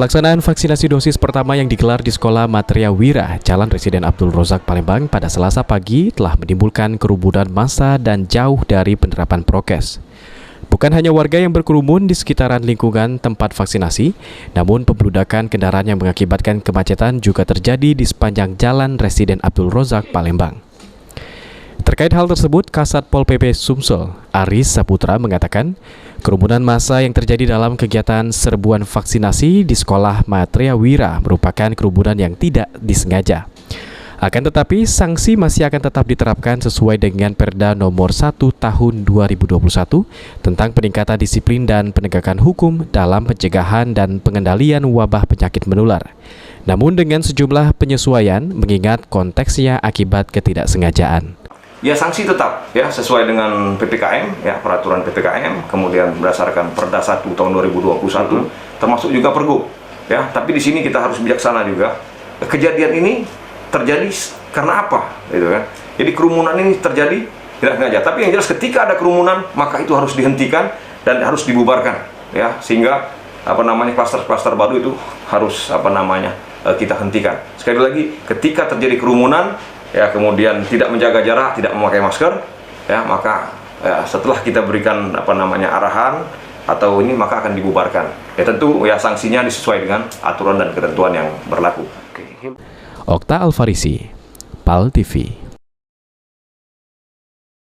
Pelaksanaan vaksinasi dosis pertama yang digelar di Sekolah Matria Wira, Jalan Residen Abdul Rozak, Palembang pada Selasa pagi telah menimbulkan kerumunan massa dan jauh dari penerapan prokes. Bukan hanya warga yang berkerumun di sekitaran lingkungan tempat vaksinasi, namun pembludakan kendaraan yang mengakibatkan kemacetan juga terjadi di sepanjang Jalan Residen Abdul Rozak, Palembang. Terkait hal tersebut, Kasat Pol PP Sumsel, Aris Saputra mengatakan, kerumunan massa yang terjadi dalam kegiatan serbuan vaksinasi di Sekolah Matria Wira merupakan kerumunan yang tidak disengaja. Akan tetapi, sanksi masih akan tetap diterapkan sesuai dengan Perda Nomor 1 Tahun 2021 tentang peningkatan disiplin dan penegakan hukum dalam pencegahan dan pengendalian wabah penyakit menular. Namun dengan sejumlah penyesuaian mengingat konteksnya akibat ketidaksengajaan. Ya, sanksi tetap ya sesuai dengan PPKM ya, peraturan PPKM, kemudian berdasarkan Perda 1 tahun 2021 termasuk juga Pergub ya. Tapi di sini kita harus bijaksana juga. Kejadian ini terjadi karena apa gitu kan. Jadi kerumunan ini terjadi tidak sengaja. Tapi yang jelas ketika ada kerumunan maka itu harus dihentikan dan harus dibubarkan ya, sehingga klaster-klaster baru itu harus kita hentikan. Sekali lagi, ketika terjadi kerumunan ya, kemudian tidak menjaga jarak, tidak memakai masker, ya maka ya, setelah kita berikan arahan atau ini maka akan dibubarkan. Ya tentu ya sanksinya disesuaikan dengan aturan dan ketentuan yang berlaku. Okta Alfarisi, PAL TV.